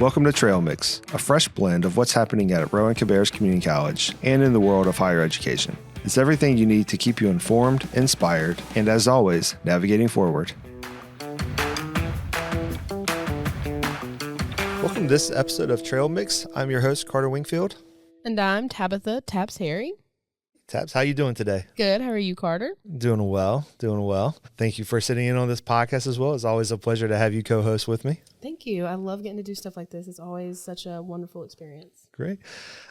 Welcome to Trail Mix, a fresh blend of what's happening at Rowan-Cabarrus Community College and in the world of higher education. It's everything you need to keep you informed, inspired, and as always, navigating forward. Welcome to this episode of Trail Mix. I'm your host, Carter Wingfield. And I'm Tabitha, Tabs Harry. Tabs, how you doing today? Good. How are you, Carter? Doing well. Thank you for sitting in on this podcast as well. It's always a pleasure to have you co-host with me. Thank you. I love getting to do stuff like this. It's always such a wonderful experience. Great.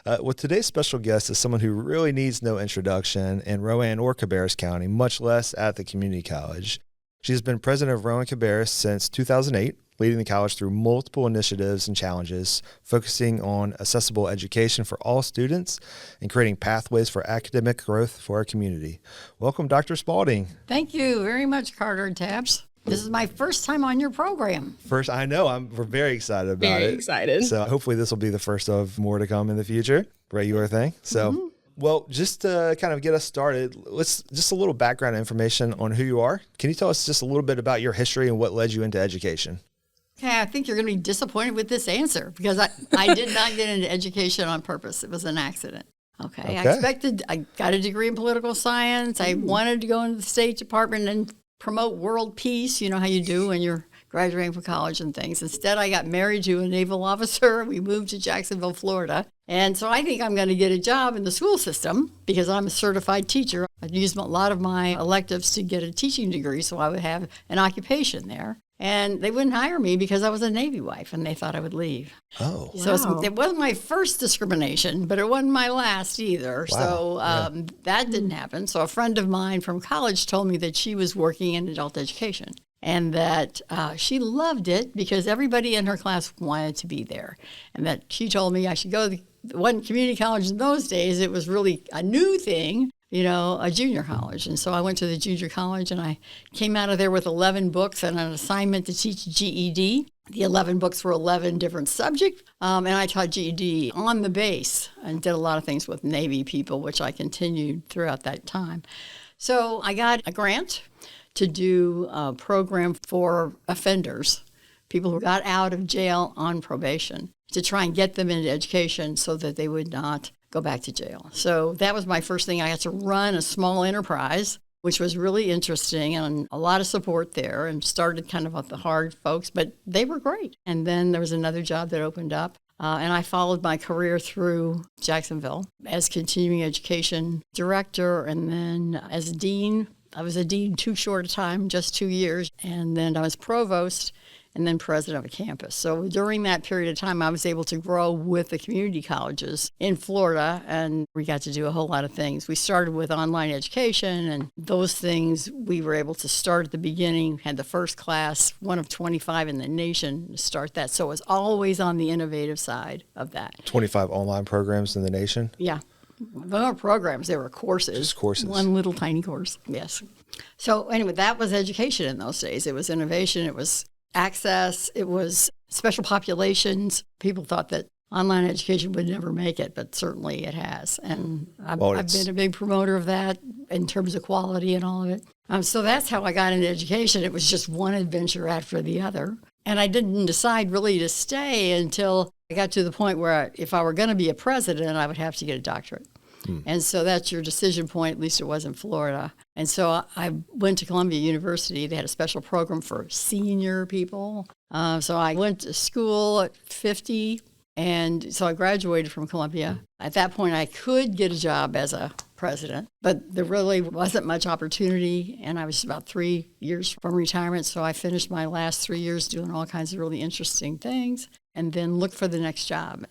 Well, today's special guest is someone who really needs no introduction in Rowan or Cabarrus County, much less at the community college. She's been president of Rowan-Cabarrus since 2008, leading the college through multiple initiatives and challenges, focusing on accessible education for all students and creating pathways for academic growth for our community. Welcome, Dr. Spalding. Thank you very much, Carter and Tabs. This is my first time on your program. First, I know. We're very excited about it. Very excited. So hopefully this will be the first of more to come in the future. Regular thing. So, Well, just to kind of get us started, just a little background information on who you are. Can you tell us just a little bit about your history and what led you into education? Okay, I think you're going to be disappointed with this answer because I did not get into education on purpose. It was an accident. Okay. I got a degree in political science. I wanted to go into the State Department and promote world peace. You know how you do when you're graduating from college and things. Instead, I got married to a naval officer. We moved to Jacksonville, Florida. And so I think I'm going to get a job in the school system because I'm a certified teacher. I'd used a lot of my electives to get a teaching degree so I would have an occupation there. And they wouldn't hire me because I was a Navy wife, and they thought I would leave. Oh. So it wasn't my first discrimination, but it wasn't my last either. Wow. So that didn't happen. So a friend of mine from college told me that she was working in adult education and that she loved it because everybody in her class wanted to be there. And that she told me I should go to one community college in those days. It was really a new thing. You know, a junior college. And so I went to the junior college and I came out of there with 11 books and an assignment to teach GED. The 11 books were 11 different subjects. And I taught GED on the base and did a lot of things with Navy people, which I continued throughout that time. So I got a grant to do a program for offenders, people who got out of jail on probation, to try and get them into education so that they would not go back to jail. So that was my first thing. I had to run a small enterprise, which was really interesting and a lot of support there, and started kind of with the hard folks, but they were great. And then there was another job that opened up, and I followed my career through Jacksonville as continuing education director, and then as dean. I was a dean too short a time, just 2 years, and then I was provost, and then president of a campus. So during that period of time, I was able to grow with the community colleges in Florida, and we got to do a whole lot of things. We started with online education, and those things we were able to start at the beginning, had the first class, one of 25 in the nation, to start that. So it was always on the innovative side of that. 25 online programs in the nation? Yeah. They weren't programs, they were courses. Just courses. One little tiny course, yes. So anyway, that was education in those days. It was innovation, it was access, it was special populations. People thought that online education would never make it, but certainly it has. And I've been a big promoter of that in terms of quality and all of it. So that's how I got into education. It was just one adventure after the other. And I didn't decide really to stay until I got to the point where if I were going to be a president, I would have to get a doctorate. And so that's your decision point, at least it was in Florida. And so I went to Columbia University. They had a special program for senior people. So I went to school at 50, and so I graduated from Columbia. At that point, I could get a job as a president, but there really wasn't much opportunity, and I was about 3 years from retirement, so I finished my last 3 years doing all kinds of really interesting things, and then looked for the next job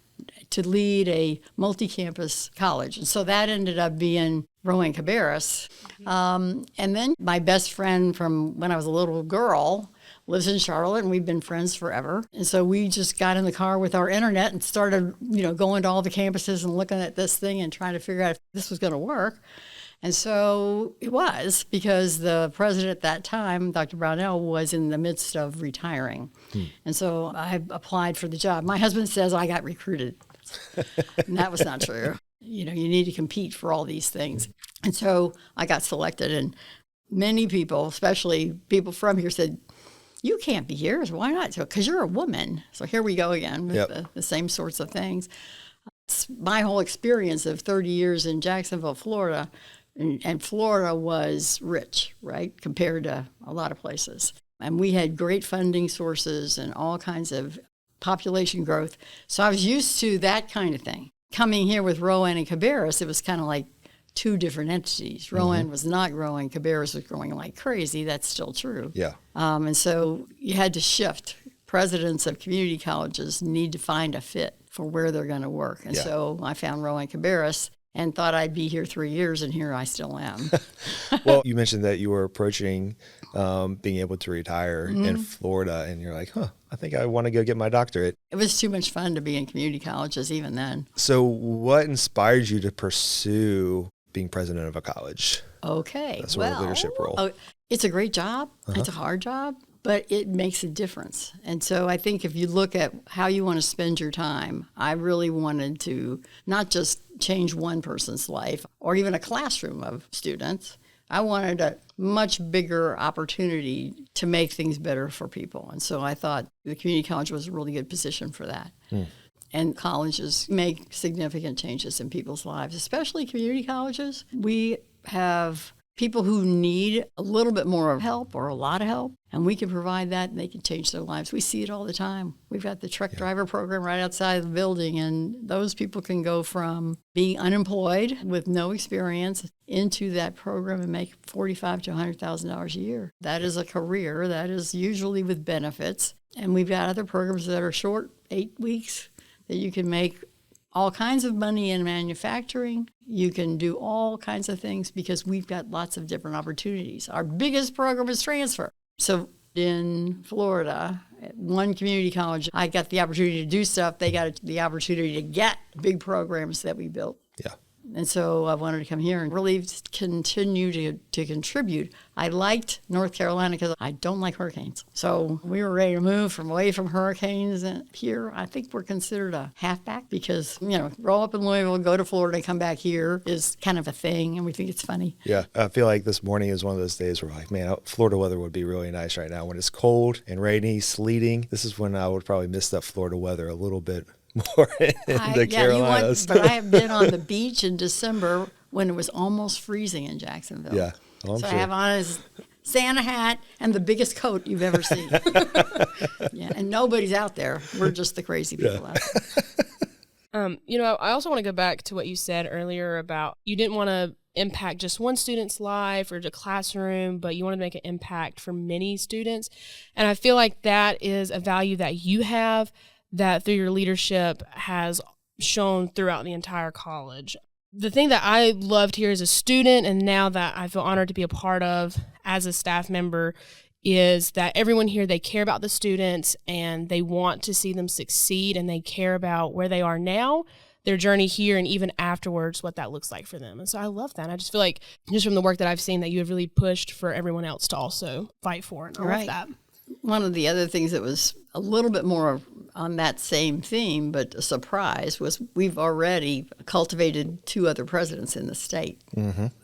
to lead a multi-campus college. And so that ended up being Rowan-Cabarrus. And then my best friend from when I was a little girl lives in Charlotte, and we've been friends forever. And so we just got in the car with our internet and started, going to all the campuses and looking at this thing and trying to figure out if this was going to work. And so it was, because the president at that time, Dr. Brownell, was in the midst of retiring. And so I applied for the job. My husband says I got recruited. And that was not true. You need to compete for all these things. And so I got selected, and many people, especially people from here, said, you can't be here. So why not? Because you're a woman. So here we go again with the same sorts of things. It's my whole experience of 30 years in Jacksonville, Florida, and Florida was rich, right, compared to a lot of places. And we had great funding sources and all kinds of population growth. So I was used to that kind of thing. Coming here with Rowan-Cabarrus, it was kind of like two different entities. Rowan was not growing. Cabarrus was growing like crazy. That's still true. Yeah. And so you had to shift. Presidents of community colleges need to find a fit for where they're going to work. And so I found Rowan-Cabarrus and thought I'd be here 3 years, and here I still am. Well, you mentioned that you were approaching being able to retire in Florida, and you're like, I think I want to go get my doctorate. It was too much fun to be in community colleges even then. So what inspired you to pursue being president of a college? Okay. That sort of leadership role. It's a great job. It's a hard job, but it makes a difference. And so I think if you look at how you want to spend your time, I really wanted to not just change one person's life or even a classroom of students. I wanted a much bigger opportunity to make things better for people. And so I thought the community college was a really good position for that. And colleges make significant changes in people's lives, especially community colleges. We have people who need a little bit more help or a lot of help, and we can provide that, and they can change their lives. We see it all the time. We've got the truck driver program right outside the building, and those people can go from being unemployed with no experience into that program and make $45,000 to $100,000 a year. That is a career. That is usually with benefits. And we've got other programs that are short, 8 weeks, that you can make all kinds of money in manufacturing. You can do all kinds of things because we've got lots of different opportunities. Our biggest program is transfer. So in Florida, at one community college, I got the opportunity to do stuff. They got the opportunity to get big programs that we built. Yeah. And so I wanted to come here and really continue to contribute. I liked North Carolina because I don't like hurricanes. So we were ready to move away from hurricanes. And here, I think we're considered a halfback because, grow up in Louisville, go to Florida, and come back here is kind of a thing, and we think it's funny. Yeah. I feel like this morning is one of those days where like, man, Florida weather would be really nice right now. When it's cold and rainy, sleeting, this is when I would probably miss that Florida weather a little bit more in the Carolinas. But I have been on the beach in December when it was almost freezing in Jacksonville. Yeah. Well, so sure. I have on a Santa hat and the biggest coat you've ever seen. And nobody's out there. We're just the crazy people out there. I also want to go back to what you said earlier about you didn't want to impact just one student's life or the classroom, but you want to make an impact for many students. And I feel like that is a value that you have that through your leadership has shown throughout the entire college. The thing that I loved here as a student and now that I feel honored to be a part of as a staff member is that everyone here, they care about the students and they want to see them succeed and they care about where they are now, their journey here, and even afterwards, what that looks like for them. And so I love that. I just feel like just from the work that I've seen that you have really pushed for everyone else to also fight for. And I love that. One of the other things that was a little bit more on that same theme, but a surprise, was we've already cultivated 2 other presidents in the state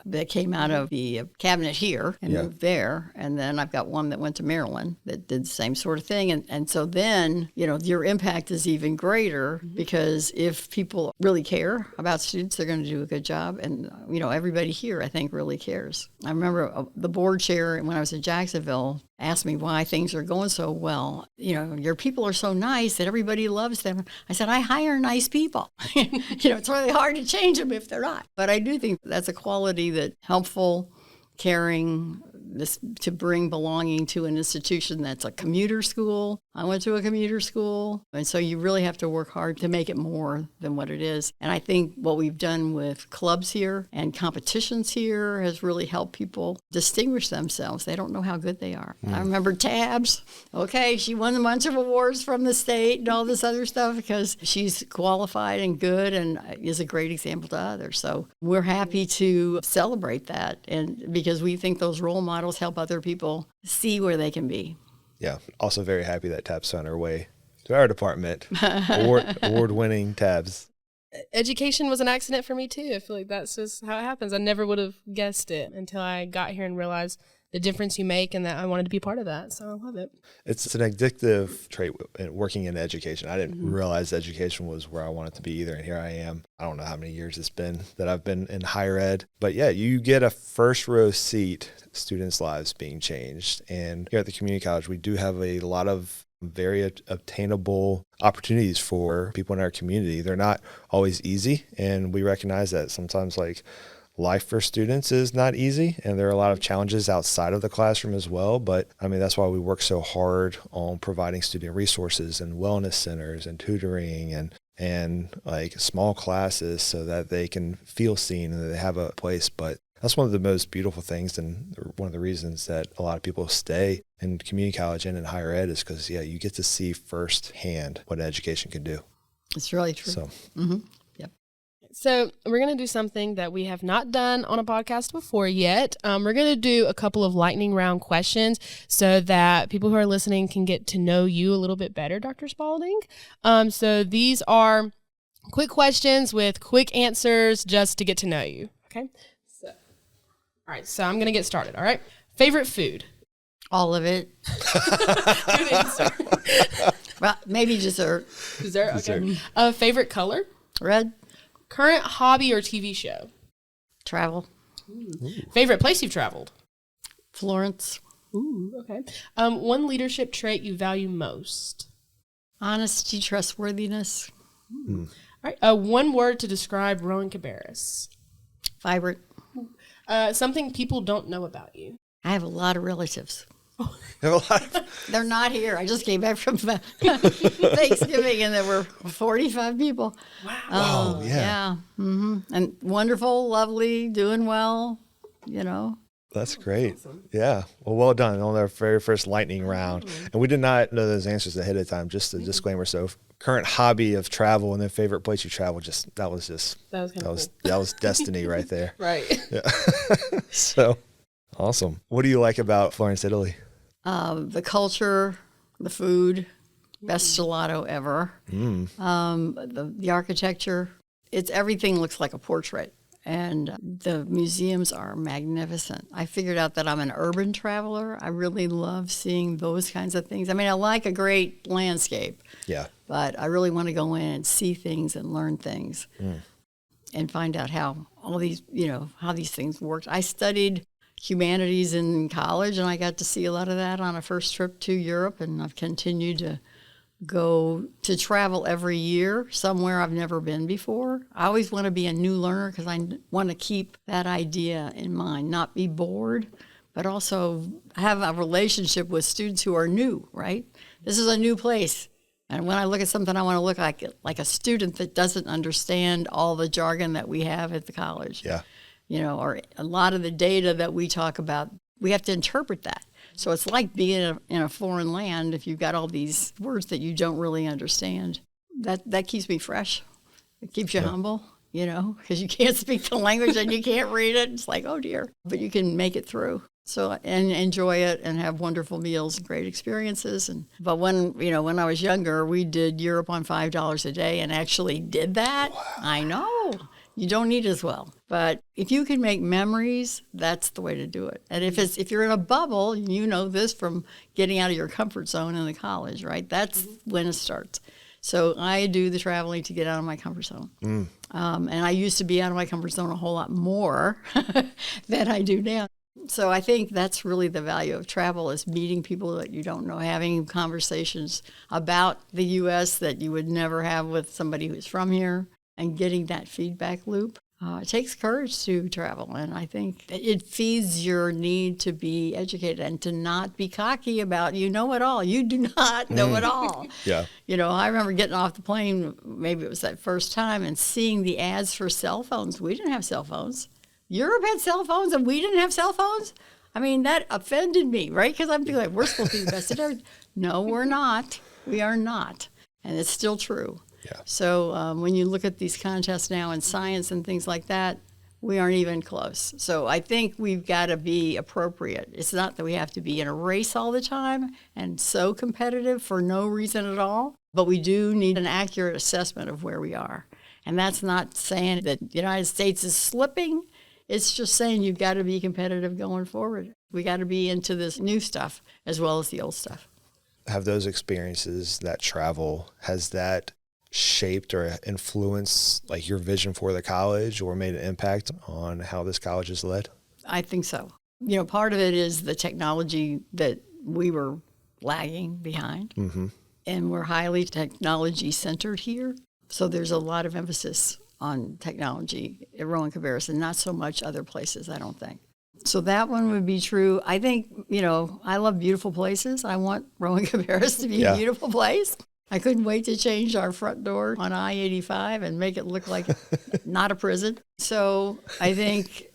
that came out of the cabinet here and moved there. And then I've got one that went to Maryland that did the same sort of thing. And so then, your impact is even greater because if people really care about students, they're going to do a good job. And, everybody here, I think, really cares. I remember the board chair when I was in Jacksonville asked me why things are going so well. Your people are so nice that everybody loves them. I said, I hire nice people. It's really hard to change them if they're not. But I do think that's a quality that helpful, caring, to bring belonging to an institution that's a commuter school. I went to a commuter school, and so you really have to work hard to make it more than what it is. And I think what we've done with clubs here and competitions here has really helped people distinguish themselves. They don't know how good they are. I remember Tabs. Okay, she won a bunch of awards from the state and all this other stuff because she's qualified and good and is a great example to others. So we're happy to celebrate that, and because we think those role models help other people see where they can be. Yeah. Also very happy that Tabs found her way to our department. Award-winning Tabs. Education was an accident for me too. I feel like that's just how it happens. I never would have guessed it until I got here and realized the difference you make, and that I wanted to be part of that. So I love it. It's an addictive trait working in education. I didn't realize education was where I wanted to be either. And here I am. I don't know how many years it's been that I've been in higher ed. But yeah, you get a first row seat, students' lives being changed. And here at the community college, we do have a lot of very obtainable opportunities for people in our community. They're not always easy. And we recognize that sometimes life for students is not easy, and there are a lot of challenges outside of the classroom as well. But I mean, that's why we work so hard on providing student resources and wellness centers and tutoring and like small classes so that they can feel seen and that they have a place. But that's one of the most beautiful things, and one of the reasons that a lot of people stay in community college and in higher ed is because, yeah, you get to see firsthand what education can do. It's really true. So. So we're going to do something that we have not done on a podcast before yet. We're going to do a couple of lightning round questions so that people who are listening can get to know you a little bit better, Dr. Spalding. So these are quick questions with quick answers just to get to know you. Okay. So, all right. So I'm going to get started. All right. Favorite food? All of it. Good answer. Well, maybe dessert. Dessert. Okay. Favorite color? Red. Current hobby or TV show? Travel. Favorite place you've traveled? Florence. Ooh, okay. One leadership trait you value most? Honesty, trustworthiness. All right. One word to describe Rowan-Cabarrus. Vibrant. Something people don't know about you. I have a lot of relatives. Have a lot of They're not here. I just came back from Thanksgiving, and there were 45 people. Wow. Oh, yeah. Yeah. And wonderful, lovely, doing well, That's great. Awesome. Yeah. Well done on our very first lightning round. And we did not know those answers ahead of time, just a disclaimer. So current hobby of travel and then favorite place you travel, that was destiny right there. Right. Yeah. So awesome. What do you like about Florence, Italy? The culture, the food, best gelato ever. The architecture, everything looks like a portrait. And the museums are magnificent. I figured out that I'm an urban traveler. I really love seeing those kinds of things. I mean, I like a great landscape. Yeah. But I really want to go in and see things and learn things and find out how all these, how these things work. I studied humanities in college, and I got to see a lot of that on a first trip to Europe, and I've continued to go to travel every year somewhere I've never been before. I always want to be a new learner because I want to keep that idea in mind, not be bored, but also have a relationship with students who are new, right? This is a new place. And when I look at something, I want to look like a student that doesn't understand all the jargon that we have at the college. Yeah. Or a lot of the data that we talk about, we have to interpret that. So it's like being in a foreign land if you've got all these words that you don't really understand. That keeps me fresh. It keeps you humble, because you can't speak the language and you can't read it. It's like, oh dear. But you can make it through. So, and enjoy it and have wonderful meals and great experiences. But when I was younger, we did Europe on $5 a day and actually did that. Wow. I know. You don't eat as well. But if you can make memories, that's the way to do it. And if you're in a bubble, you know this from getting out of your comfort zone in the college, right? That's when it starts. So I do the traveling to get out of my comfort zone. And I used to be out of my comfort zone a whole lot more than I do now. So I think that's really the value of travel, is meeting people that you don't know, having conversations about the U.S. that you would never have with somebody who's from here, and getting that feedback loop. It takes courage to travel, and I think it feeds your need to be educated and to not be cocky about you know it all. You do not know it all. Yeah. I remember getting off the plane, maybe it was that first time, and seeing the ads for cell phones. We didn't have cell phones. Europe had cell phones, and we didn't have cell phones? I mean, that offended me, right? Because I'm thinking, we're supposed to be the best at everything. No, we're not. We are not. And it's still true. Yeah. So when you look at these contests now in science and things like that, we aren't even close. So I think we've got to be appropriate. It's not that we have to be in a race all the time and so competitive for no reason at all, but we do need an accurate assessment of where we are. And that's not saying that the United States is slipping. It's just saying you've got to be competitive going forward. We got to be into this new stuff as well as the old stuff. Have those experiences, that travel, has that shaped or influenced like your vision for the college or made an impact on how this college is led? I think so. You know, part of it is the technology that we were lagging behind. Mm-hmm. And we're highly technology centered here. So there's a lot of emphasis on technology at Rowan-Cabarrus and not so much other places, I don't think. So that one would be true. I think, you know, I love beautiful places. I want Rowan-Cabarrus to be a beautiful place. I couldn't wait to change our front door on I-85 and make it look like not a prison. So I think,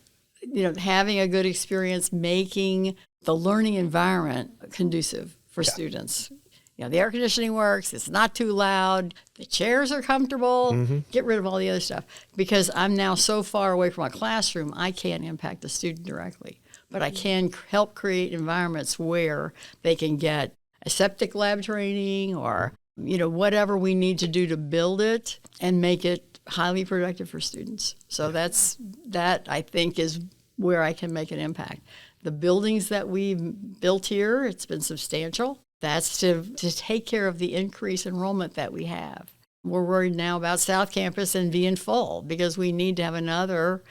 you know, having a good experience, making the learning environment conducive for students. You know, the air conditioning works, it's not too loud, the chairs are comfortable, get rid of all the other stuff. Because I'm now so far away from a classroom, I can't impact the student directly. But I can help create environments where they can get aseptic lab training or, you know, whatever we need to do to build it and make it highly productive for students. So that I think is where I can make an impact. The buildings that we've built here, it's been substantial. That's to take care of the increased enrollment that we have. We're worried now about South Campus and being full because we need to have another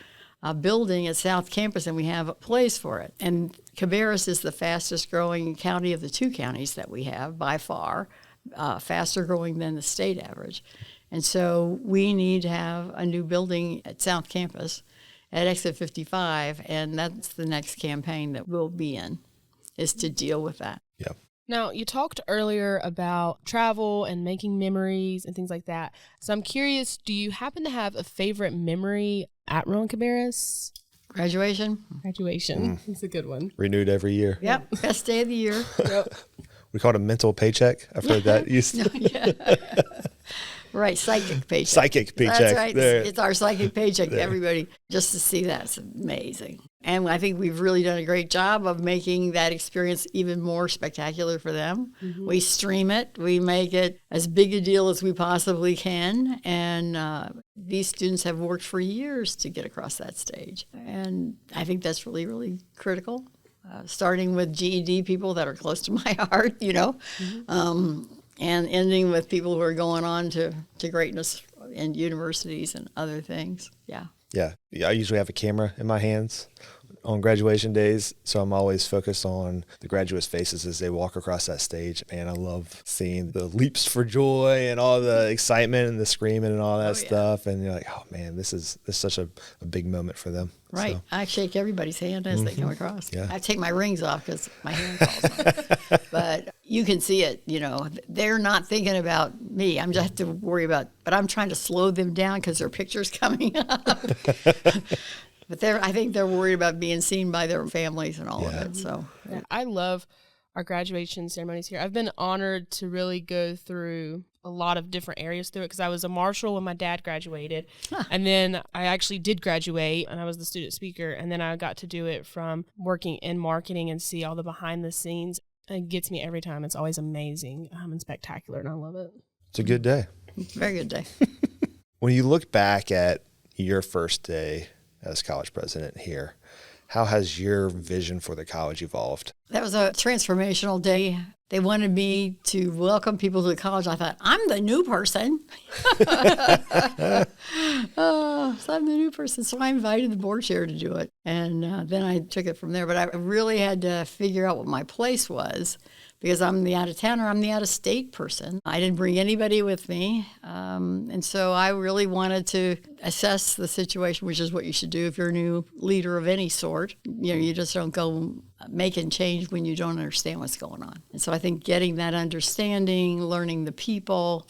building at South Campus and we have a place for it. And Cabarrus is the fastest growing county of the two counties that we have by far, faster growing than the state average. And so we need to have a new building at South Campus at Exit 55, and that's the next campaign that we'll be in, is to deal with that. Yeah. Now, you talked earlier about travel and making memories and things like that. So I'm curious, do you happen to have a favorite memory at Rowan-Cabarrus? Graduation. Graduation. It's a good one. Renewed every year. Yep. Best day of the year. Yep. We call it a mental paycheck. I've heard that used to. Right, psychic paycheck. Psychic paycheck. That's right. There. It's our psychic paycheck to everybody. Just to see that's amazing. And I think we've really done a great job of making that experience even more spectacular for them. Mm-hmm. We stream it. We make it as big a deal as we possibly can. And these students have worked for years to get across that stage. And I think that's really, really critical. Starting with GED people that are close to my heart, you know. Mm-hmm. And ending with people who are going on to greatness in universities and other things. Yeah. Yeah. I usually have a camera in my hands on graduation days, so I'm always focused on the graduates' faces as they walk across that stage. Man, I love seeing the leaps for joy and all the excitement and the screaming and all that stuff. And you're like, oh man, this is such a big moment for them. Right. So. I shake everybody's hand as they come across. Yeah. I take my rings off because my hand falls off. But you can see it, you know, they're not thinking about me. I'm just have to worry about, but I'm trying to slow them down because their picture's coming up. But I think they're worried about being seen by their families and all of it. So I love our graduation ceremonies here. I've been honored to really go through a lot of different areas through it because I was a marshal when my dad graduated. And then I actually did graduate and I was the student speaker. And then I got to do it from working in marketing and see all the behind the scenes. It gets me every time. It's always amazing and spectacular, and I love it. It's a good day. Very good day. When you look back at your first day as college president here, how has your vision for the college evolved? That was a transformational day. They wanted me to welcome people to the college. I thought, I'm the new person. So I'm the new person. So I invited the board chair to do it. And then I took it from there. But I really had to figure out what my place was because I'm the out-of-towner, I'm the out-of-state person. I didn't bring anybody with me. And so I really wanted to assess the situation, which is what you should do if you're a new leader of any sort. You know, you just don't go making change when you don't understand what's going on. And so I think getting that understanding, learning the people,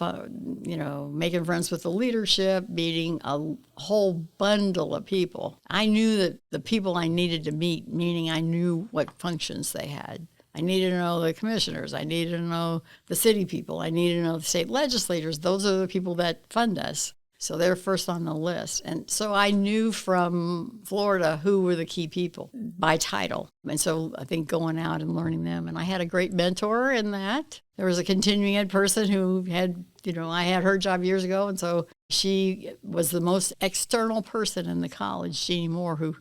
you know, making friends with the leadership, meeting a whole bundle of people. I knew that the people I needed to meet, meaning I knew what functions they had. I needed to know the commissioners. I needed to know the city people. I needed to know the state legislators. Those are the people that fund us. So they're first on the list. And so I knew from Florida who were the key people by title. And so I think going out and learning them. And I had a great mentor in that. There was a continuing ed person who had, you know, I had her job years ago. And so she was the most external person in the college, Jeannie Moore, who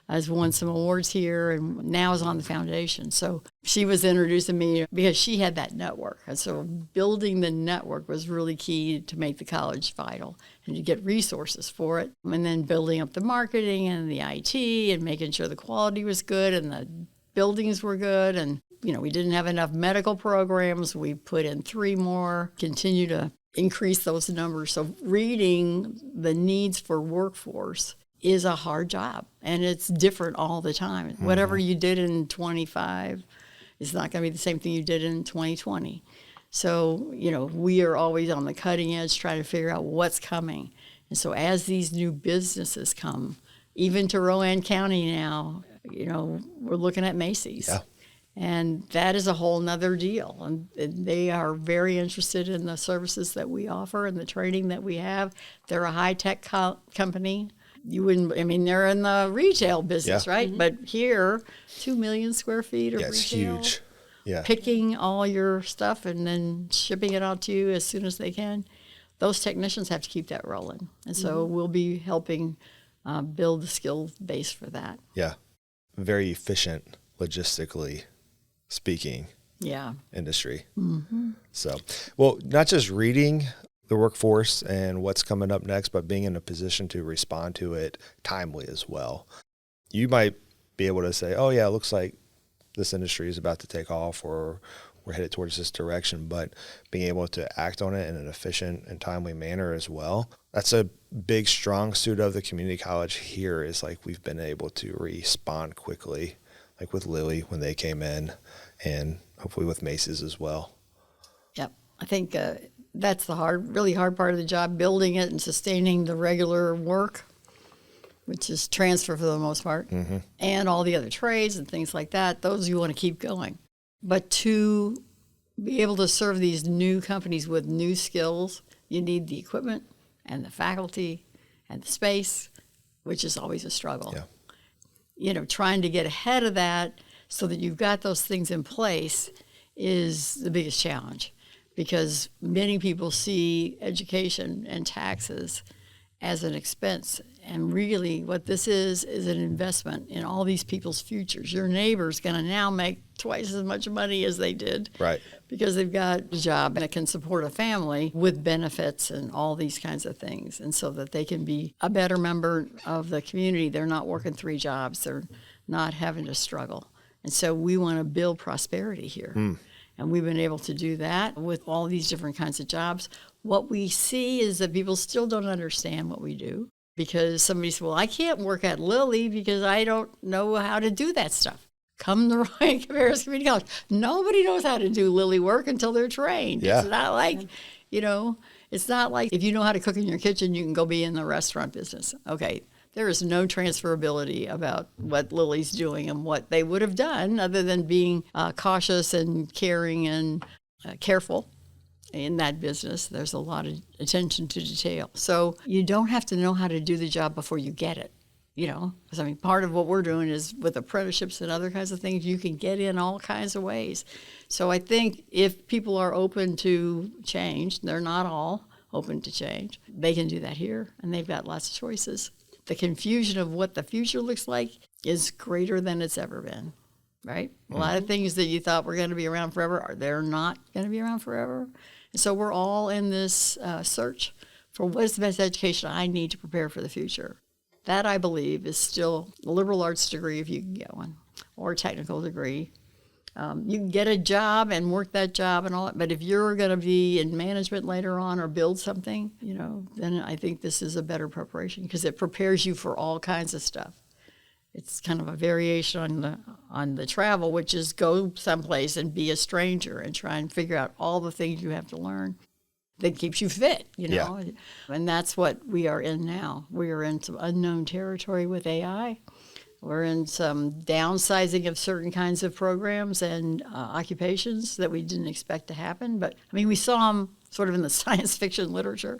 has won some awards here and now is on the foundation. So she was introducing me because she had that network. And so building the network was really key to make the college vital and to get resources for it. And then building up the marketing and the IT and making sure the quality was good and the buildings were good. And, we didn't have enough medical programs. We put in 3 more, continue to increase those numbers. So reading the needs for workforce is a hard job, and it's different all the time. Mm-hmm. Whatever you did in 25 is not going to be the same thing you did in 2020. So, we are always on the cutting edge trying to figure out what's coming. And so as these new businesses come, even to Rowan County now, we're looking at Macy's. Yeah. And that is a whole nother deal. And they are very interested in the services that we offer and the training that we have. They're a high-tech company. You wouldn't, they're in the retail business, right? Mm-hmm. But here, 2 million square feet of retail. It's huge. Yeah. Picking all your stuff and then shipping it out to you as soon as they can. Those technicians have to keep that rolling. And so we'll be helping build the skill base for that. Yeah. Very efficient logistically speaking industry. Mm-hmm. So, well, not just reading the workforce and what's coming up next, but being in a position to respond to it timely as well. You might be able to say, oh yeah, it looks like this industry is about to take off or we're headed towards this direction, but being able to act on it in an efficient and timely manner as well. That's a big, strong suit of the community college here is like we've been able to respond quickly, like with Lilly when they came in and hopefully with Macy's as well. Yep. I think that's the really hard part of the job, building it and sustaining the regular work, which is transfer for the most part, and all the other trades and things like that. Those you want to keep going. But to be able to serve these new companies with new skills, you need the equipment and the faculty and the space, which is always a struggle. Yeah. Trying to get ahead of that so that you've got those things in place is the biggest challenge, because many people see education and taxes as an expense. And really what this is an investment in all these people's futures. Your neighbor's going to now make twice as much money as they did. Right. Because they've got a job and it can support a family with benefits and all these kinds of things. And so that they can be a better member of the community. They're not working 3 jobs. They're not having to struggle. And so we want to build prosperity here. And we've been able to do that with all these different kinds of jobs. What we see is that people still don't understand what we do, because somebody says, well, I can't work at Lilly because I don't know how to do that stuff. Come to Rowan-Cabarrus Community College. Nobody knows how to do Lilly work until they're trained. Yeah. It's not like, it's not like if you know how to cook in your kitchen, you can go be in the restaurant business. Okay. There is no transferability about what Lilly's doing and what they would have done other than being cautious and caring and careful in that business. There's a lot of attention to detail. So you don't have to know how to do the job before you get it, Because, part of what we're doing is with apprenticeships and other kinds of things, you can get in all kinds of ways. So I think if people are open to change, they're not all open to change, they can do that here, and they've got lots of choices. The confusion of what the future looks like is greater than it's ever been, right? A lot of things that you thought were going to be around forever, they're not going to be around forever. And so we're all in this search for what is the best education I need to prepare for the future. That, I believe, is still a liberal arts degree if you can get one, or a technical degree. You can get a job and work that job and all that, but if you're going to be in management later on or build something, then I think this is a better preparation because it prepares you for all kinds of stuff. It's kind of a variation on the travel, which is go someplace and be a stranger and try and figure out all the things you have to learn that keeps you fit, Yeah. And that's what we are in now. We are in some unknown territory with AI. We're in some downsizing of certain kinds of programs and occupations that we didn't expect to happen. But, we saw them sort of in the science fiction literature,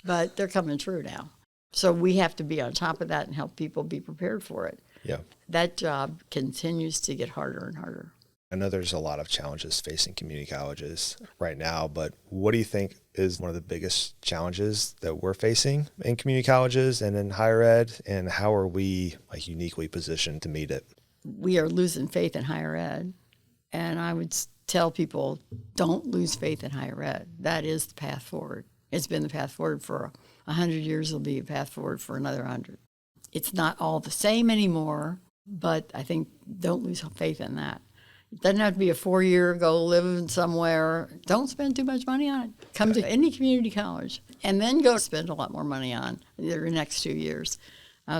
but they're coming true now. So we have to be on top of that and help people be prepared for it. Yeah. That job continues to get harder and harder. I know there's a lot of challenges facing community colleges right now, but what do you think is one of the biggest challenges that we're facing in community colleges and in higher ed, and how are we uniquely positioned to meet it? We are losing faith in higher ed, and I would tell people, don't lose faith in higher ed. That is the path forward. It's been the path forward for 100 years. It'll be a path forward for another 100. It's not all the same anymore, but I think don't lose faith in that. It doesn't have to be a 4-year, go live somewhere. Don't spend too much money on it. Come to any community college and then go spend a lot more money on your next 2 years.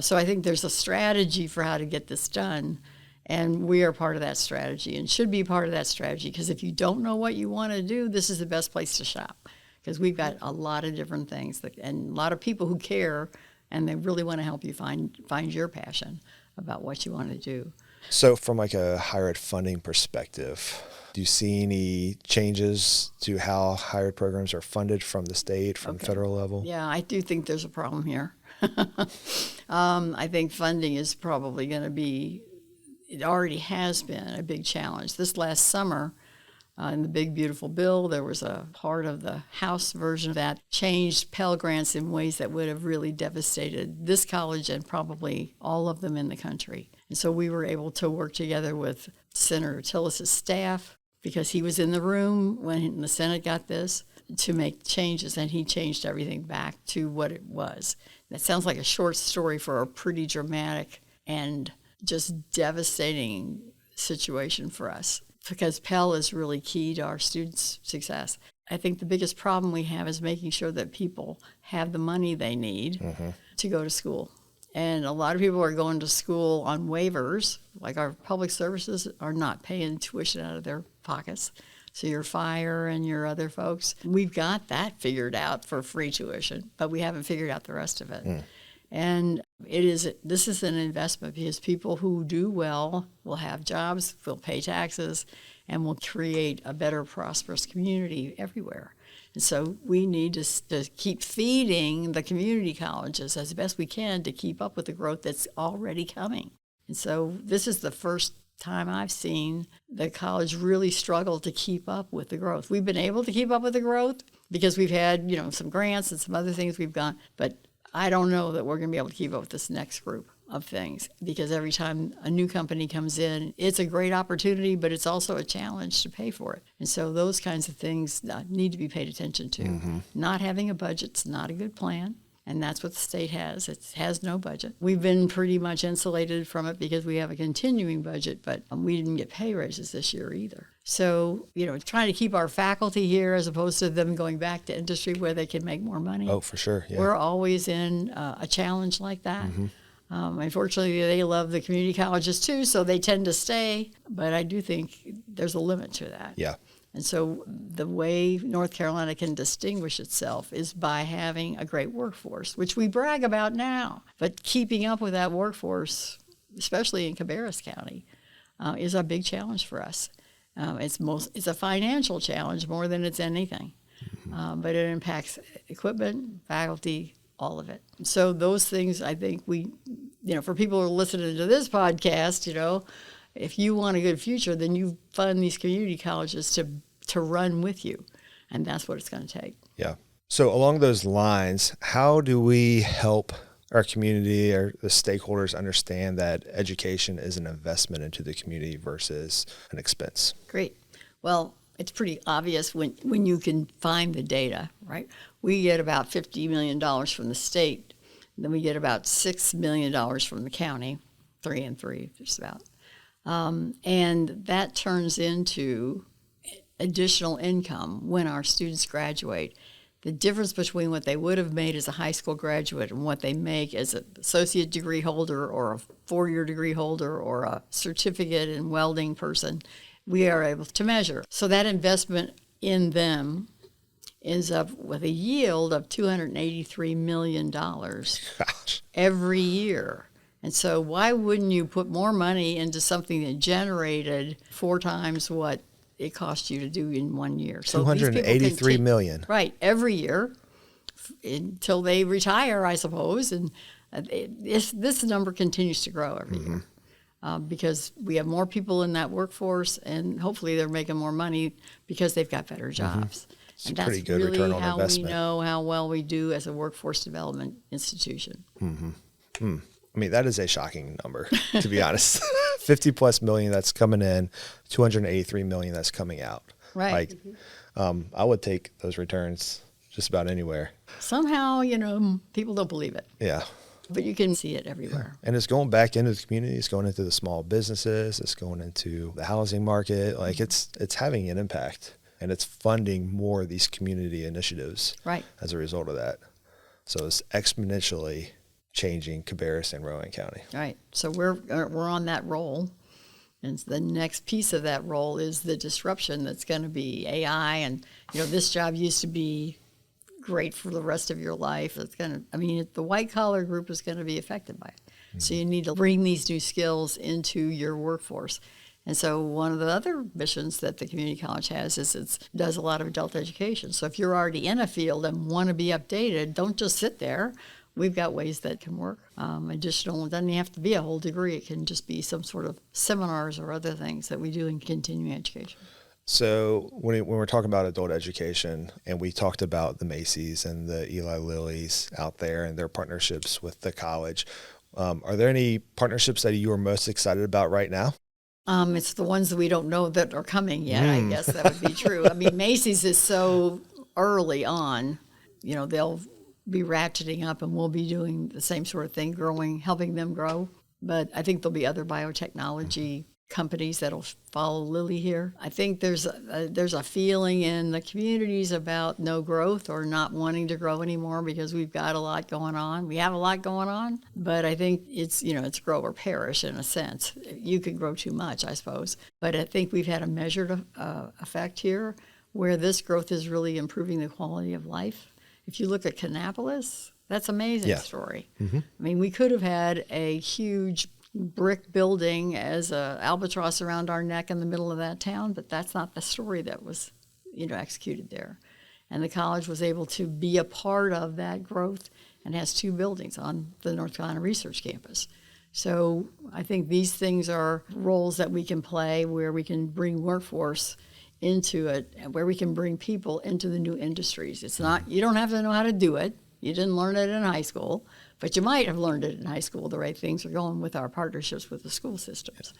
So I think there's a strategy for how to get this done, and we are part of that strategy and should be part of that strategy, because if you don't know what you want to do, this is the best place to shop, because we've got a lot of different things and a lot of people who care, and they really want to help you find your passion about what you want to do. So from a higher ed funding perspective, do you see any changes to how higher ed programs are funded from the state, from the federal level? Yeah, I do think there's a problem here. I think funding is probably going to be, it already has been a big challenge. This last summer, in the big, beautiful bill, there was a part of the House version that changed Pell Grants in ways that would have really devastated this college and probably all of them in the country. And so we were able to work together with Senator Tillis' staff, because he was in the room when the Senate got this, to make changes, and he changed everything back to what it was. That sounds like a short story for a pretty dramatic and just devastating situation for us, because Pell is really key to our students' success. I think the biggest problem we have is making sure that people have the money they need to go to school. And a lot of people are going to school on waivers, like our public services are not paying tuition out of their pockets. So your fire and your other folks, we've got that figured out for free tuition, but we haven't figured out the rest of it. And this is an investment, because people who do well will have jobs, will pay taxes, and will create a better, prosperous community everywhere. And so we need to keep feeding the community colleges as best we can to keep up with the growth that's already coming. And so this is the first time I've seen the college really struggle to keep up with the growth. We've been able to keep up with the growth because we've had, some grants and some other things we've done, but I don't know that we're going to be able to keep up with this next group of things, because every time a new company comes in, it's a great opportunity, but it's also a challenge to pay for it. And so those kinds of things need to be paid attention to. Not having a budget's not a good plan, and that's what the state has. It has no budget. We've been pretty much insulated from it because we have a continuing budget, but we didn't get pay raises this year either. So, trying to keep our faculty here as opposed to them going back to industry where they can make more money. Oh, for sure. Yeah. We're always in a challenge like that. Unfortunately, they love the community colleges too, so they tend to stay. But I do think there's a limit to that. Yeah. And so the way North Carolina can distinguish itself is by having a great workforce, which we brag about now. But keeping up with that workforce, especially in Cabarrus County, is a big challenge for us. It's a financial challenge more than it's anything. But it impacts equipment, faculty, all of it. So those things, I think for people who are listening to this podcast, if you want a good future, then you fund these community colleges to run with you. And that's what it's going to take. Yeah. So along those lines, how do we help our community or the stakeholders understand that education is an investment into the community versus an expense? Great. Well, it's pretty obvious when you can find the data, right? We get about $50 million from the state. Then we get about $6 million from the county, 3 and 3, just about. And that turns into additional income when our students graduate. The difference between what they would have made as a high school graduate and what they make as an associate degree holder or a 4-year degree holder or a certificate in welding person, we are able to measure. So that investment in them ends up with a yield of $283 million every year. And so why wouldn't you put more money into something that generated 4 times what it cost you to do in 1 year? So $283 million. Right, every year until they retire, I suppose. And this number continues to grow every year. because we have more people in that workforce, and hopefully they're making more money because they've got better jobs. It's And a pretty that's good really return on how investment. we know how well we do as a workforce development institution. I mean, that is a shocking number, to be honest. 50 plus million that's coming in, 283 million that's coming out. Right. Like, I would take those returns just about anywhere. Somehow, people don't believe it, Yeah. but you can see it everywhere. And it's going back into the community. It's going into the small businesses. It's going into the housing market. Like it's having an impact, and it's funding more of these community initiatives Right. as a result of that. So it's exponentially changing Cabarrus and Rowan County. Right. So we're on that roll. And the next piece of that role is the disruption that's going to be AI. And, this job used to be great for the rest of your life. It's going to, the white collar group is going to be affected by it. So you need to bring these new skills into your workforce. And so one of the other missions that the community college has is it does a lot of adult education. So if you're already in a field and want to be updated, don't just sit there. We've got ways that can work. Additional, it doesn't have to be a whole degree. It can just be some sort of seminars or other things that we do in continuing education. So when we're talking about adult education, and we talked about the Macy's and the Eli Lillys out there and their partnerships with the college, are there any partnerships that you are most excited about right now? It's the ones that we don't know that are coming yet. I guess that would be true. Macy's is so early on. They'll be ratcheting up, and we'll be doing the same sort of thing, growing, helping them grow. But I think there'll be other biotechnology companies that'll follow Lilly here. I think there's a feeling in the communities about no growth or not wanting to grow anymore because we've got a lot going on. We have a lot going on, but I think it's grow or perish in a sense. You could grow too much, I suppose. But I think we've had a measured effect here where this growth is really improving the quality of life. If you look at Kannapolis, that's an amazing story. We could have had a huge brick building as a albatross around our neck in the middle of that town, but that's not the story that was, executed there. And the college was able to be a part of that growth and has 2 buildings on the North Carolina Research Campus. So I think these things are roles that we can play where we can bring workforce into it, where we can bring people into the new industries. It's not, you don't have to know how to do it. You didn't learn it in high school, but you might have learned it in high school. The right things are going with our partnerships with the school systems.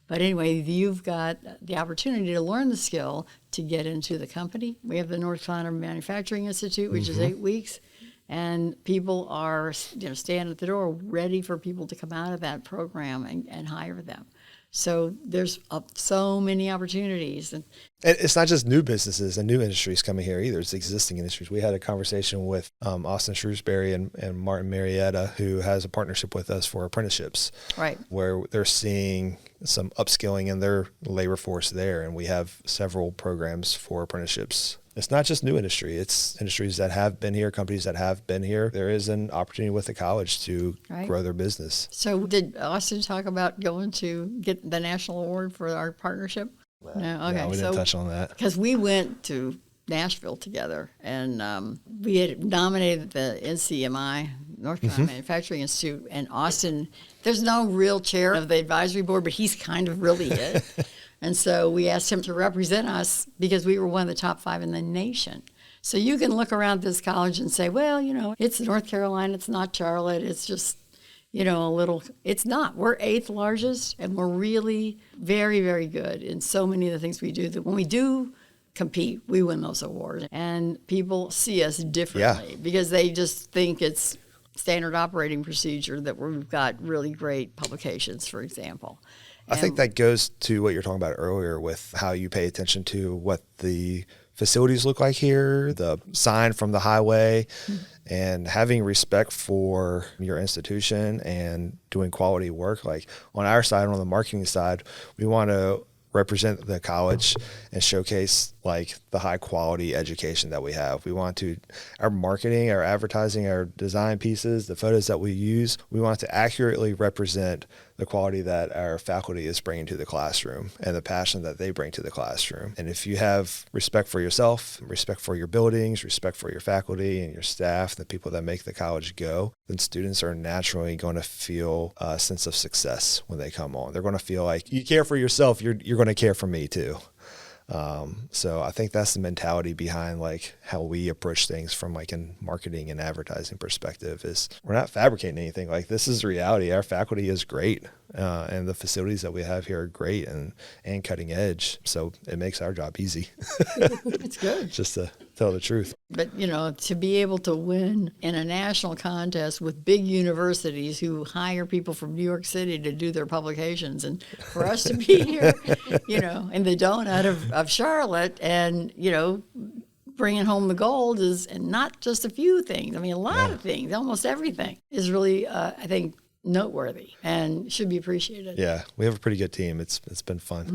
But anyway, you've got the opportunity to learn the skill to get into the company. We have the North Carolina Manufacturing Institute, which is 8 weeks, and people are standing at the door ready for people to come out of that program and hire them. So there's so many opportunities. And it's not just new businesses and new industries coming here either. It's existing industries. We had a conversation with Austin Shrewsbury and Martin Marietta, who has a partnership with us for apprenticeships, right, where they're seeing some upskilling in their labor force there. And we have several programs for apprenticeships. It's not just new industry. It's industries that have been here, companies that have been here. There is an opportunity with the college to grow their business. So did Austin talk about going to get the national award for our partnership? No, okay. No, we didn't touch on that. Because we went to Nashville together, and we had nominated the NCMI, North Carolina Manufacturing Institute, and Austin, there's no real chair of the advisory board, but he's kind of really it. And so we asked him to represent us because we were one of the top 5 in the nation. So you can look around this college and say, well, it's North Carolina, it's not Charlotte, it's just, it's not. We're 8th largest, and we're really very, very good in so many of the things we do. That when we do compete, we win those awards. And people see us differently because they just think it's standard operating procedure that we've got really great publications, for example. I think that goes to what you're talking about earlier with how you pay attention to what the facilities look like here, the sign from the highway, and having respect for your institution and doing quality work. Like on our side, on the marketing side, we want to represent the college and showcase like the high quality education that we have. We want to, our marketing, our advertising, our design pieces, the photos that we use, we want to accurately represent the quality that our faculty is bringing to the classroom and the passion that they bring to the classroom. And if you have respect for yourself, respect for your buildings, respect for your faculty and your staff, the people that make the college go, then students are naturally going to feel a sense of success when they come on. They're going to feel like you care for yourself, you're going to care for me too. So I think that's the mentality behind like how we approach things from like in marketing and advertising perspective is we're not fabricating anything. Like this is reality. Our faculty is great. And the facilities that we have here are great and cutting edge. So it makes our job easy. It's good. Just to tell the truth. But, to be able to win in a national contest with big universities who hire people from New York City to do their publications, and for us to be here, in the donut of Charlotte and, bringing home the gold is, and not just a few things. I mean, a lot of things, almost everything is really, I think, noteworthy and should be appreciated. Yeah, we have a pretty good team. It's been fun.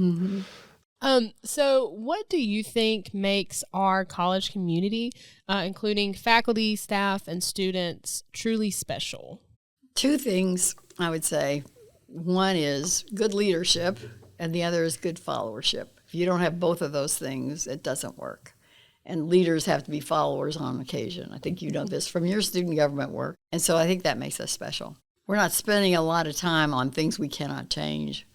Mm-hmm. So what do you think makes our college community, including faculty, staff, and students, truly special? Two things, I would say. One is good leadership, and the other is good followership. If you don't have both of those things, it doesn't work. And leaders have to be followers on occasion. I think you know this from your student government work. And so I think that makes us special. We're not spending a lot of time on things we cannot change.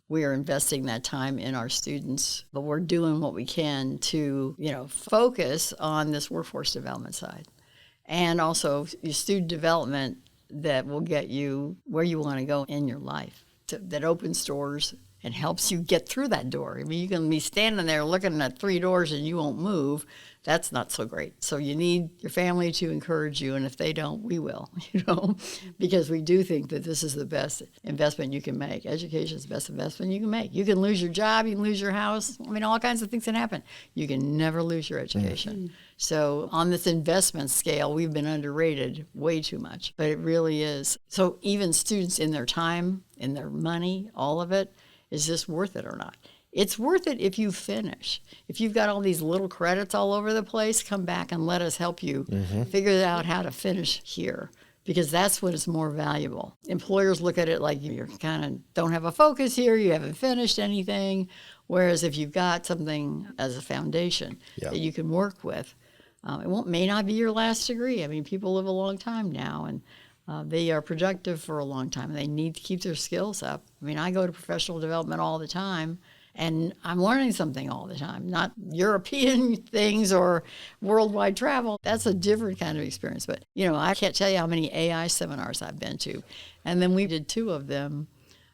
We are investing that time in our students, but we're doing what we can to, focus on this workforce development side. And also your student development that will get you where you want to go in your life, that opens doors and helps you get through that door. I mean, you can be standing there looking at 3 doors and you won't move. That's not so great. So you need your family to encourage you, and if they don't, we will, because we do think that this is the best investment you can make. Education is the best investment you can make. You can lose your job, you can lose your house. I mean, all kinds of things can happen. You can never lose your education. Mm-hmm. So on this investment scale, we've been underrated way too much, but it really is. So even students in their time, in their money, all of it, is this worth it or not? It's worth it if you finish. If you've got all these little credits all over the place, come back and let us help you figure out how to finish here, because that's when it's more valuable. Employers look at it like you kind of don't have a focus here, you haven't finished anything, whereas if you've got something as a foundation that you can work with, it may not be your last degree. I mean, people live a long time now, and they are productive for a long time. They need to keep their skills up. I mean, I go to professional development all the time, and I'm learning something all the time, not European things or worldwide travel. That's a different kind of experience. But, I can't tell you how many AI seminars I've been to. And then we did 2 of them.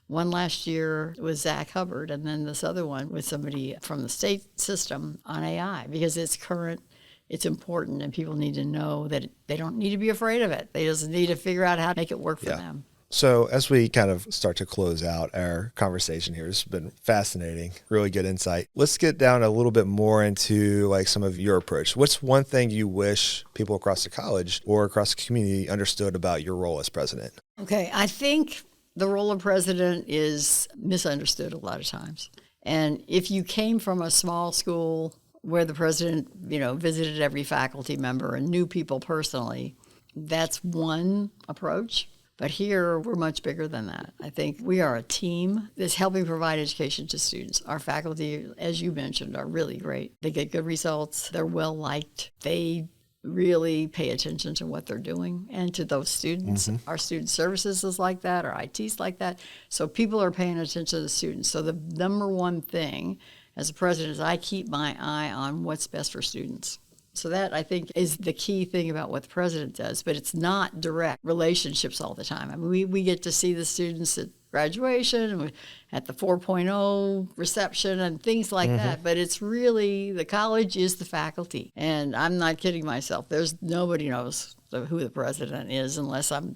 One last year with Zach Hubbard, and then this other one with somebody from the state system on AI, because it's current. It's important, and people need to know that they don't need to be afraid of it. They just need to figure out how to make it work for them. So as we kind of start to close out our conversation here, it's been fascinating, really good insight. Let's get down a little bit more into like some of your approach. What's one thing you wish people across the college or across the community understood about your role as president? Okay, I think the role of president is misunderstood a lot of times. And if you came from a small school where the president, visited every faculty member and knew people personally, that's one approach. But here, we're much bigger than that. I think we are a team that's helping provide education to students. Our faculty, as you mentioned, are really great. They get good results. They're well-liked. They really pay attention to what they're doing and to those students. Mm-hmm. Our student services is like that. Our IT's like that. So people are paying attention to the students. So the number one thing as a president is I keep my eye on what's best for students. So that, I think, is the key thing about what the president does, but it's not direct relationships all the time. I mean, we get to see the students at graduation and at the 4.0 reception and things like that, but it's really, the college is the faculty. And I'm not kidding myself. Nobody knows who the president is unless I'm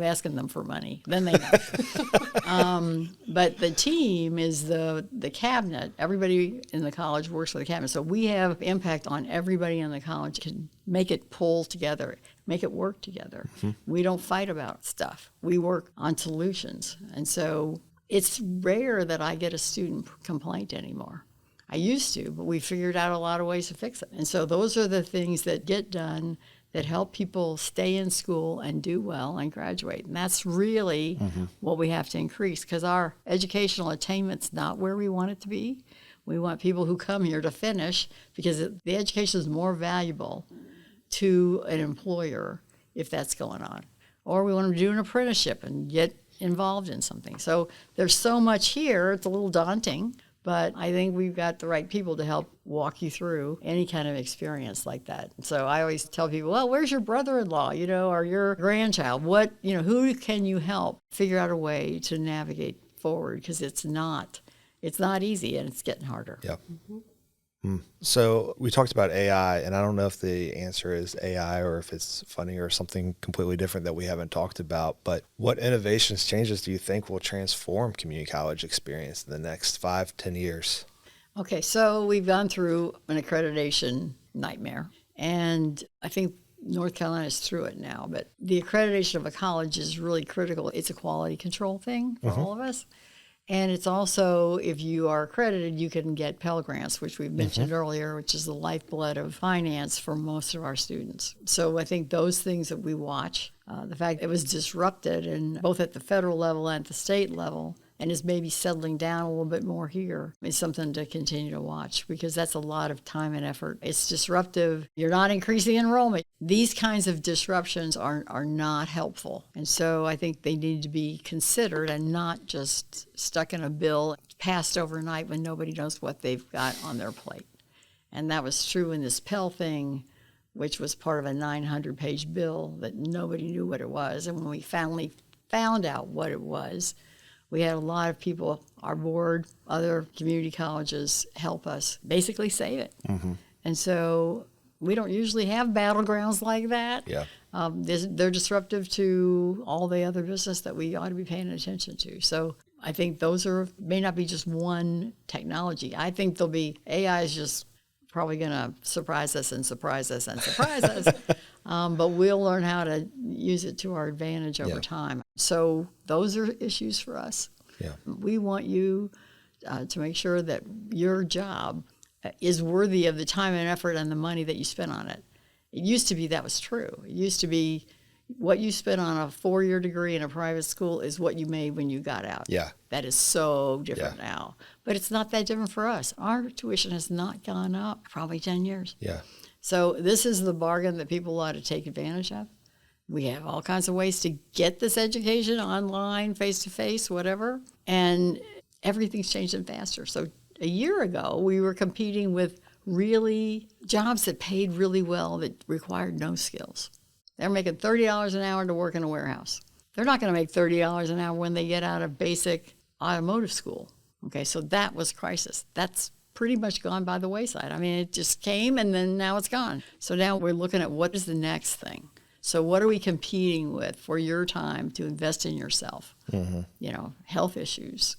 asking them for money. Then they know. But the team is the cabinet. Everybody in the college works for the cabinet. So we have impact on everybody in the college, can make it pull together, make it work together. Mm-hmm. We don't fight about stuff. We work on solutions. And so it's rare that I get a student complaint anymore. I used to, but we figured out a lot of ways to fix it. And so those are the things that get done that help people stay in school and do well and graduate. And that's really what we have to increase, because our educational attainment's not where we want it to be. We want people who come here to finish, because the education is more valuable to an employer if that's going on. Or we want them to do an apprenticeship and get involved in something. So there's so much here, it's a little daunting, but I think we've got the right people to help walk you through any kind of experience like that. So I always tell people, well, where's your brother-in-law, or your grandchild? Who can you help figure out a way to navigate forward? Because it's not easy, and it's getting harder. Yeah. So we talked about AI, and I don't know if the answer is AI or if it's funny or something completely different that we haven't talked about, but what innovations, changes do you think will transform community college experience in the next 5-10 years? Okay, so we've gone through an accreditation nightmare, and I think North Carolina's through it now, but the accreditation of a college is really critical. It's a quality control thing for all of us. And it's also, if you are accredited, you can get Pell Grants, which we've mentioned earlier, which is the lifeblood of finance for most of our students. So I think those things that we watch, the fact that it was disrupted, and both at the federal level and at the state level, and is maybe settling down a little bit more here, is something to continue to watch, because that's a lot of time and effort. It's disruptive. You're not increasing enrollment. These kinds of disruptions are not helpful. And so I think they need to be considered and not just stuck in a bill passed overnight when nobody knows what they've got on their plate. And that was true in this Pell thing, which was part of a 900-page bill that nobody knew what it was. And when we finally found out what it was, we had a lot of people, our board, other community colleges, help us basically save it. And so we don't usually have battlegrounds like that. Yeah. They're disruptive to all the other business that we ought to be paying attention to. So I think those may not be just one technology. I think AI is just probably going to surprise us and surprise us and surprise us. But we'll learn how to use it to our advantage over time. So those are issues for us. Yeah. We want you to make sure that your job is worthy of the time and effort and the money that you spent on it. It used to be that was true. It used to be what you spent on a 4-year degree in a private school is what you made when you got out. Yeah. That is so different now. But it's not that different for us. Our tuition has not gone up probably 10 years. Yeah. So this is the bargain that people ought to take advantage of. We have all kinds of ways to get this education online, face-to-face, whatever, and everything's changing faster. So a year ago, we were competing with really jobs that paid really well that required no skills. They're making $30 an hour to work in a warehouse. They're not going to make $30 an hour when they get out of basic automotive school. Okay, so that was crisis. That's pretty much gone by the wayside. I mean, it just came and then now it's gone. So now we're looking at what is the next thing. So what are we competing with for your time to invest in yourself? Health issues,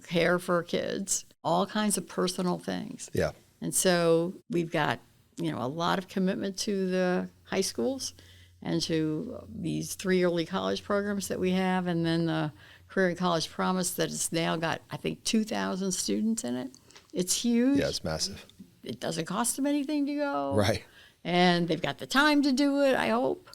care for kids, all kinds of personal things. Yeah. And so we've got, a lot of commitment to the high schools and to these 3 early college programs that we have, and then the Career and College Promise that has now got, I think, 2,000 students in it. It's huge. Yeah, it's massive. It doesn't cost them anything to go. Right. And they've got the time to do it, I hope.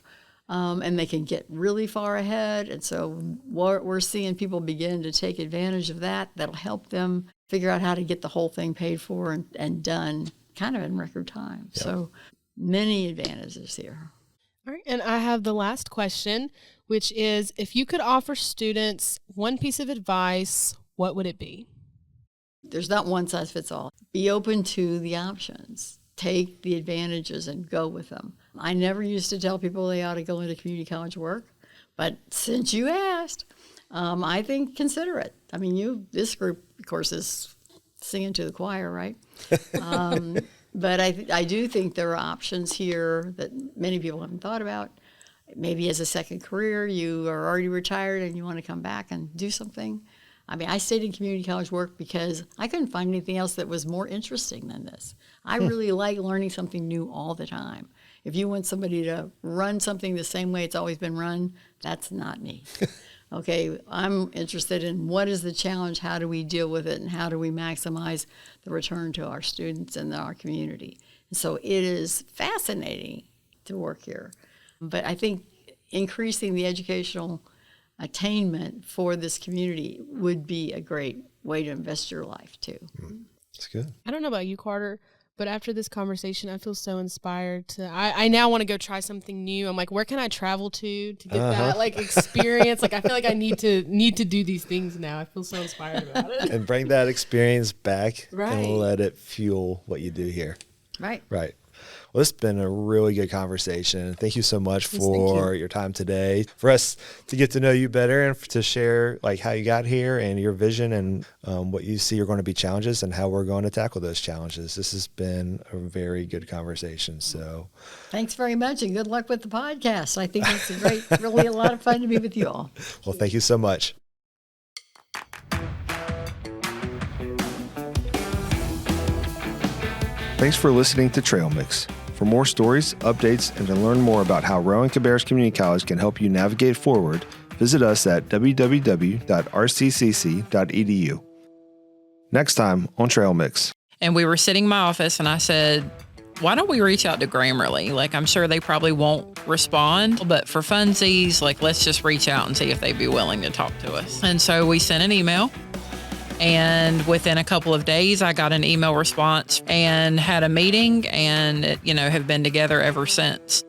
And they can get really far ahead. And so we're seeing people begin to take advantage of that. That'll help them figure out how to get the whole thing paid for and done kind of in record time. Yep. So many advantages here. All right, and I have the last question, which is, if you could offer students one piece of advice, what would it be? There's not one size fits all. Be open to the options. Take the advantages and go with them. I never used to tell people they ought to go into community college work, but since you asked, I think consider it. I mean, this group, of course, is singing to the choir, right? But I do think there are options here that many people haven't thought about. Maybe as a second career, you are already retired and you want to come back and do something. I mean, I stayed in community college work because I couldn't find anything else that was more interesting than this. I really like learning something new all the time. If you want somebody to run something the same way it's always been run, that's not me. Okay, I'm interested in what is the challenge, how do we deal with it, and how do we maximize the return to our students and our community. And so it is fascinating to work here. But I think increasing the educational attainment for this community would be a great way to invest your life too. That's good. I don't know about you, Carter, but after this conversation, I feel so inspired to. I now want to go try something new. I'm like, where can I travel to get that like experience? Like, I feel like I need to do these things now. I feel so inspired about it. And bring that experience back Right. and let it fuel what you do here. Right. Right. Well, this has been a really good conversation. Thank you so much Yes, for your time today, for us to get to know you better and to share like how you got here and your vision and what you see are going to be challenges and how we're going to tackle those challenges. This has been a very good conversation. So Thanks very much, and good luck with the podcast. I think it's really a lot of fun to be with you all. well, thank you so much. Thanks for listening to Trail Mix. For more stories, updates, and to learn more about how Rowan-Cabarrus Community College can help you navigate forward, visit us at www.rccc.edu. Next time on Trail Mix. And we were sitting in my office and I said, why don't we reach out to Grammarly? Like, I'm sure they probably won't respond, but for funsies, like, let's just reach out and see if they'd be willing to talk to us. And so we sent an email. And within a couple of days, I got an email response and had a meeting and, have been together ever since.